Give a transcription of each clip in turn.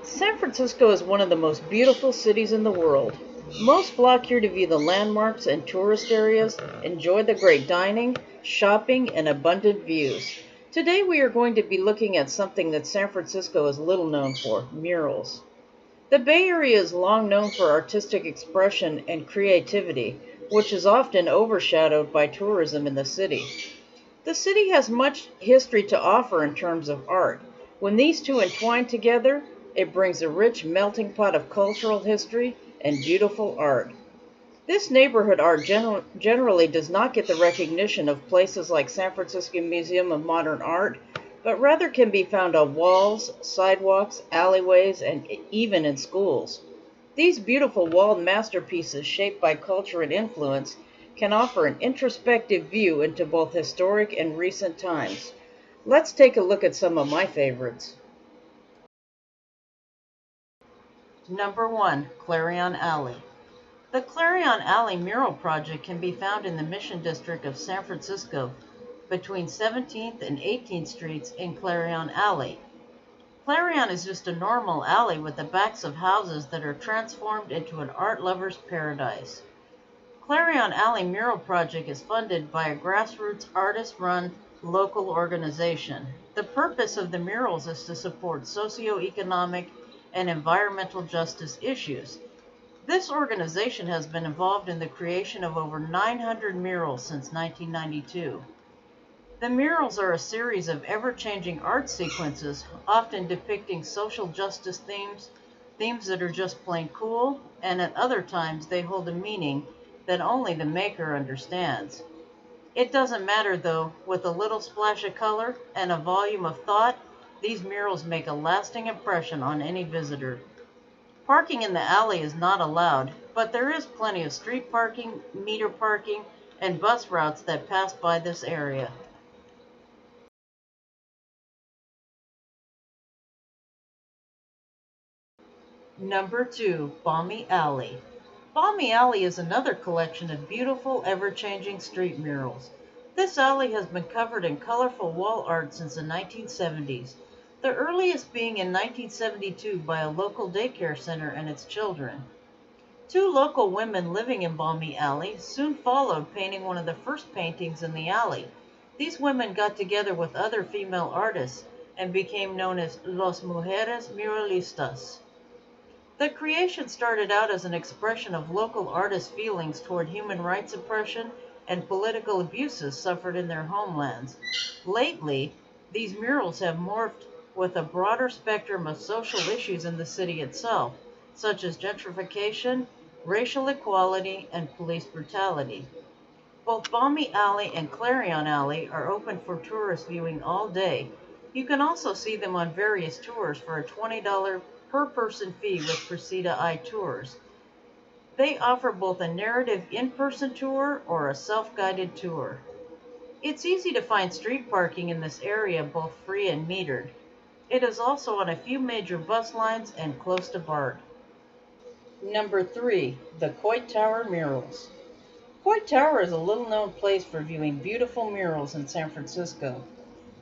San Francisco is one of the most beautiful cities in the world. Most flock here to view the landmarks and tourist areas, enjoy the great dining, shopping, and abundant views. Today we are going to be looking at something that San Francisco is little known for, murals. The Bay Area is long known for artistic expression and creativity, which is often overshadowed by tourism in the city. The city has much history to offer in terms of art. When these two entwine together, it brings a rich melting pot of cultural history and beautiful art. This neighborhood art generally does not get the recognition of places like San Francisco Museum of Modern Art, but rather can be found on walls, sidewalks, alleyways, and even in schools. These beautiful walled masterpieces shaped by culture and influence can offer an introspective view into both historic and recent times. Let's take a look at some of my favorites. Number 1. Clarion Alley. The Clarion Alley mural project can be found in the Mission District of San Francisco between 17th and 18th Streets in Clarion Alley. Clarion is just a normal alley with the backs of houses that are transformed into an art lover's paradise. Clarion Alley Mural Project is funded by a grassroots artist-run local organization. The purpose of the murals is to support socio-economic and environmental justice issues. This organization has been involved in the creation of over 900 murals since 1992. The murals are a series of ever-changing art sequences, often depicting social justice themes that are just plain cool, and at other times they hold a meaning that only the maker understands. It doesn't matter though, with a little splash of color and a volume of thought, these murals make a lasting impression on any visitor. Parking in the alley is not allowed, but there is plenty of street parking, meter parking, and bus routes that pass by this area. Number 2. Balmy Alley. Balmy Alley is another collection of beautiful, ever-changing street murals. This alley has been covered in colorful wall art since the 1970s, the earliest being in 1972 by a local daycare center and its children. Two local women living in Balmy Alley soon followed, painting one of the first paintings in the alley. These women got together with other female artists and became known as Las Mujeres Muralistas. The creation started out as an expression of local artists' feelings toward human rights oppression and political abuses suffered in their homelands. Lately, these murals have morphed with a broader spectrum of social issues in the city itself, such as gentrification, racial equality, and police brutality. Both Balmy Alley and Clarion Alley are open for tourist viewing all day. You can also see them on various tours for a $20 per person fee with Precita Eye Tours. They offer both a narrative in-person tour or a self-guided tour. It's easy to find street parking in this area, both free and metered. It is also on a few major bus lines and close to BART. Number 3. The Coit Tower Murals. Coit Tower is a little-known place for viewing beautiful murals in San Francisco.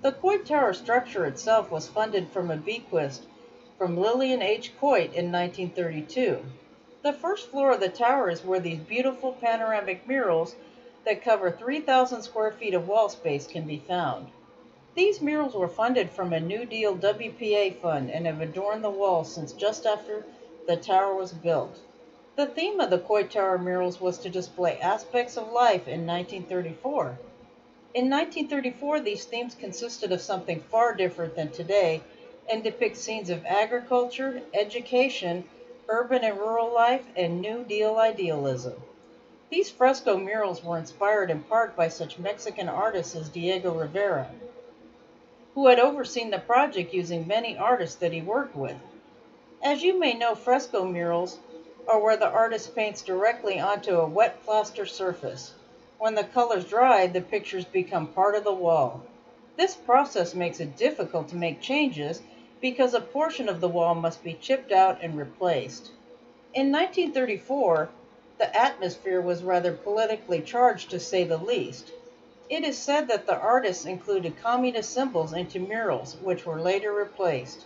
The Coit Tower structure itself was funded from a bequest from Lillian H. Coit in 1932. The first floor of the tower is where these beautiful panoramic murals that cover 3,000 square feet of wall space can be found. These murals were funded from a New Deal WPA fund and have adorned the walls since just after the tower was built. The theme of the Coit Tower murals was to display aspects of life in 1934. In 1934, these themes consisted of something far different than today and depict scenes of agriculture, education, urban and rural life, and New Deal idealism. These fresco murals were inspired in part by such Mexican artists as Diego Rivera, who had overseen the project using many artists that he worked with. As you may know, fresco murals are where the artist paints directly onto a wet plaster surface. When the colors dry, the pictures become part of the wall. This process makes it difficult to make changes because a portion of the wall must be chipped out and replaced. In 1934, the atmosphere was rather politically charged, to say the least. It is said that the artists included communist symbols into murals, which were later replaced.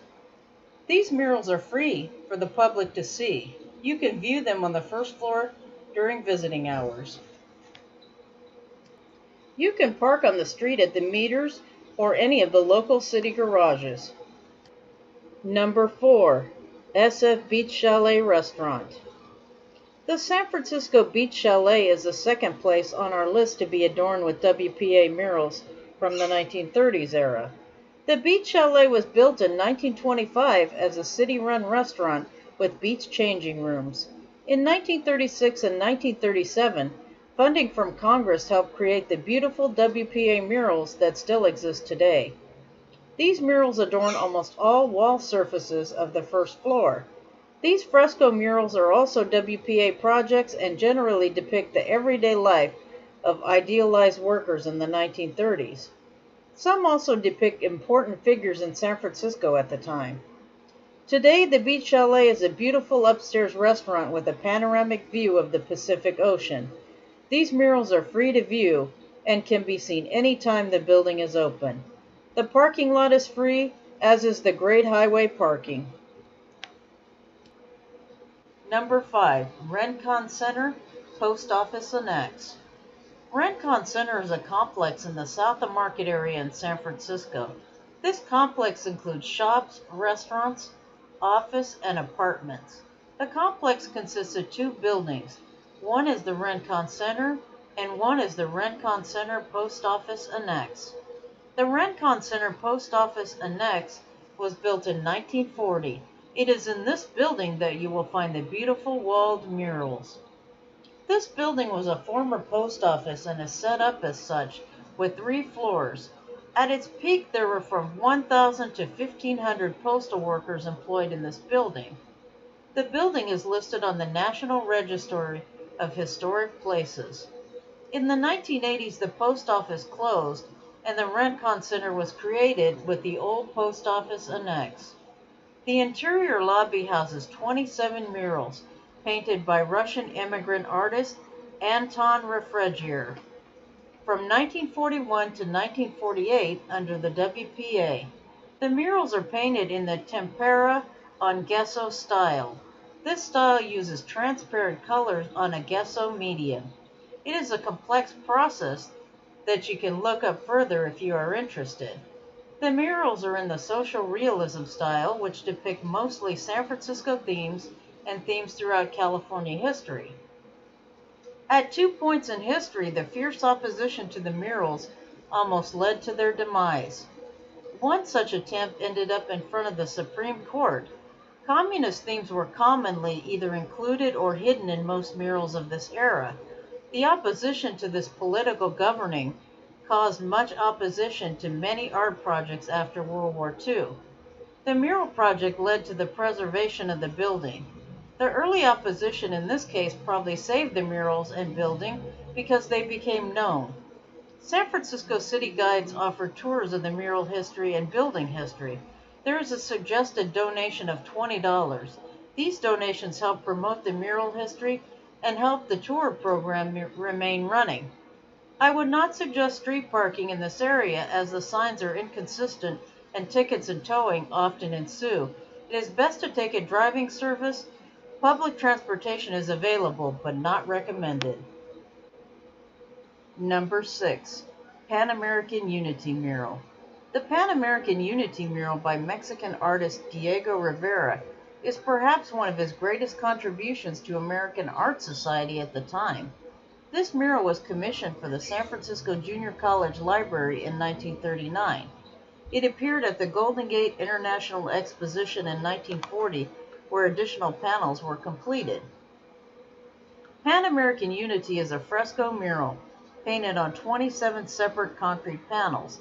These murals are free for the public to see. You can view them on the first floor during visiting hours. You can park on the street at the meters or any of the local city garages. Number 4. SF Beach Chalet Restaurant. The San Francisco Beach Chalet is the second place on our list to be adorned with WPA murals from the 1930s era. The Beach Chalet was built in 1925 as a city-run restaurant with beach changing rooms. In 1936 and 1937, funding from Congress helped create the beautiful WPA murals that still exist today. These murals adorn almost all wall surfaces of the first floor. These fresco murals are also WPA projects and generally depict the everyday life of idealized workers in the 1930s. Some also depict important figures in San Francisco at the time. Today, the Beach Chalet is a beautiful upstairs restaurant with a panoramic view of the Pacific Ocean. These murals are free to view and can be seen anytime the building is open. The parking lot is free, as is the Great Highway parking. Number 5. Rincon Center, Post Office Annex. Rincon Center is a complex in the South of Market area in San Francisco. This complex includes shops, restaurants, office, and apartments. The complex consists of two buildings. One is the Rincon Center, and one is the Rincon Center Post Office Annex. The Rincon Center Post Office Annex was built in 1940. It is in this building that you will find the beautiful walled murals. This building was a former post office and is set up as such, with 3 floors. At its peak, there were from 1,000 to 1,500 postal workers employed in this building. The building is listed on the National Register of Historic Places. In the 1980s, the post office closed, and the Rincon Center was created with the old post office annex. The interior lobby houses 27 murals, painted by Russian immigrant artist Anton Refregier from 1941 to 1948 under the WPA. The murals are painted in the tempera on gesso style. This style uses transparent colors on a gesso medium. It is a complex process that you can look up further if you are interested. The murals are in the social realism style, which depict mostly San Francisco themes and themes throughout California history. At 2 points in history, the fierce opposition to the murals almost led to their demise. One such attempt ended up in front of the Supreme Court. Communist themes were commonly either included or hidden in most murals of this era. The opposition to this political governing caused much opposition to many art projects after World War II. The mural project led to the preservation of the building. The early opposition in this case probably saved the murals and building because they became known. San Francisco city guides offer tours of the mural history and building history. There is a suggested donation of $20. These donations help promote the mural history and help the tour program remain running. I would not suggest street parking in this area as the signs are inconsistent and tickets and towing often ensue. It is best to take a driving service. Public transportation is available but not recommended. Number 6. Pan American Unity Mural. The Pan American Unity mural by Mexican artist Diego Rivera is perhaps one of his greatest contributions to American Art Society at the time. This mural was commissioned for the San Francisco Junior College Library in 1939. It appeared at the Golden Gate International Exposition in 1940, where additional panels were completed. Pan American Unity is a fresco mural painted on 27 separate concrete panels.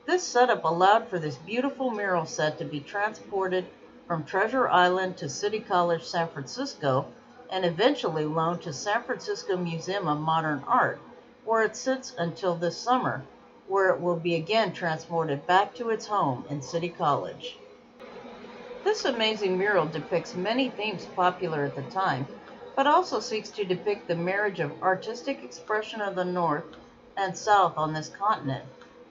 This setup allowed for this beautiful mural set to be transported from Treasure Island to City College San Francisco and eventually loaned to San Francisco Museum of Modern Art, where it sits until this summer, where it will be again transported back to its home in City College. This amazing mural depicts many themes popular at the time, but also seeks to depict the marriage of artistic expression of the North and South on this continent.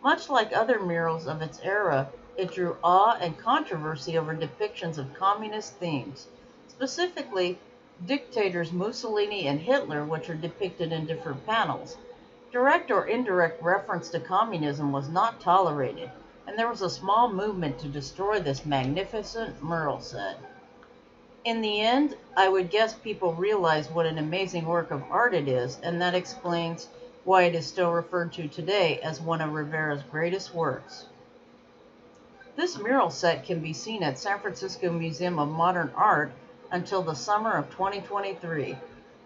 Much like other murals of its era, It drew awe and controversy over depictions of communist themes, specifically dictators Mussolini and Hitler, which are depicted in different panels. Direct or indirect reference to communism was not tolerated, and there was a small movement to destroy this magnificent mural set. In the end, I would guess people realized what an amazing work of art it is, and that explains why it is still referred to today as one of Rivera's greatest works. This mural set can be seen at San Francisco Museum of Modern Art until the summer of 2023.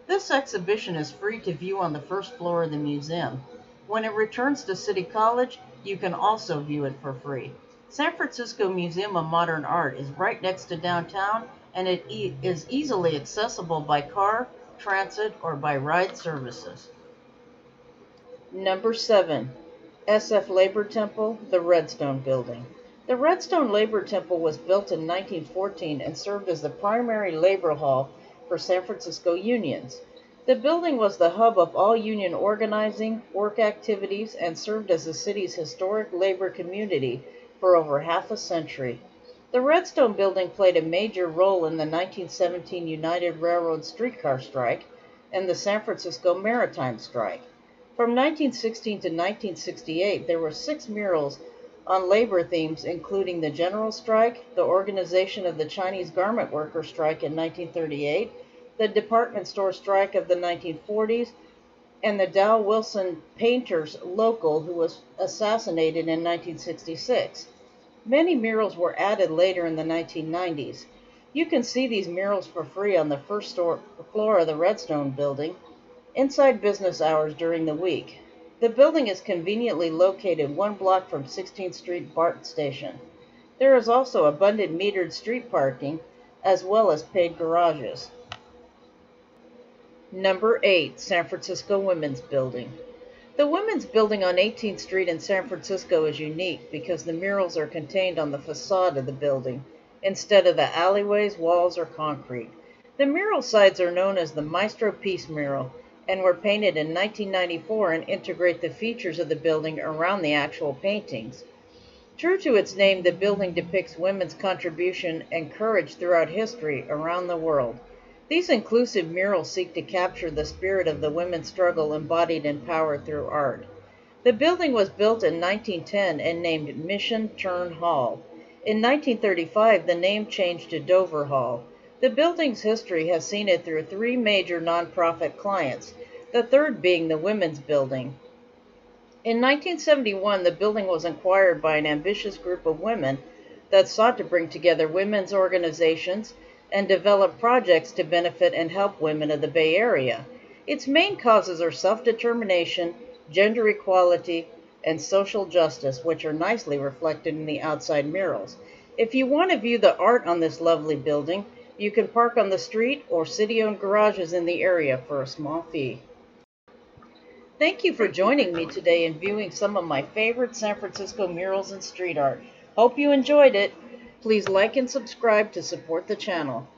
This exhibition is free to view on the first floor of the museum. When it returns to City College, you can also view it for free. San Francisco Museum of Modern Art is right next to downtown, and it is easily accessible by car, transit, or by ride services. Number 7. SF Labor Temple, the Redstone Building. The Redstone Labor Temple was built in 1914 and served as the primary labor hall for San Francisco unions. The building was the hub of all union organizing, work activities, and served as the city's historic labor community for over half a century. The Redstone Building played a major role in the 1917 United Railroad streetcar strike and the San Francisco Maritime Strike. From 1916 to 1968, there were 6 murals on labor themes, including the General Strike, the organization of the Chinese Garment Worker Strike in 1938, the department store strike of the 1940s, and the Dow Wilson Painters Local, who was assassinated in 1966. Many murals were added later in the 1990s. You can see these murals for free on the first floor of the Redstone Building, inside business hours during the week. The building is conveniently located 1 block from 16th Street BART station. There is also abundant metered street parking, as well as paid garages. Number 8. San Francisco Women's Building. The Women's Building on 18th Street in San Francisco is unique because the murals are contained on the facade of the building, instead of the alleyways, walls, or concrete. The mural sides are known as the Maestro Peace Mural, and were painted in 1994 and integrate the features of the building around the actual paintings. True to its name, the building depicts women's contribution and courage throughout history around the world. These inclusive murals seek to capture the spirit of the women's struggle embodied in power through art. The building was built in 1910 and named Mission Turn Hall. In 1935, the name changed to Dover Hall. The building's history has seen it through 3 major nonprofit clients, the third being the Women's Building. In 1971, the building was acquired by an ambitious group of women that sought to bring together women's organizations and develop projects to benefit and help women of the Bay Area. Its main causes are self-determination, gender equality, and social justice, which are nicely reflected in the outside murals. If you want to view the art on this lovely building, you can park on the street or city-owned garages in the area for a small fee. Thank you for joining me today in viewing some of my favorite San Francisco murals and street art. Hope you enjoyed it. Please like and subscribe to support the channel.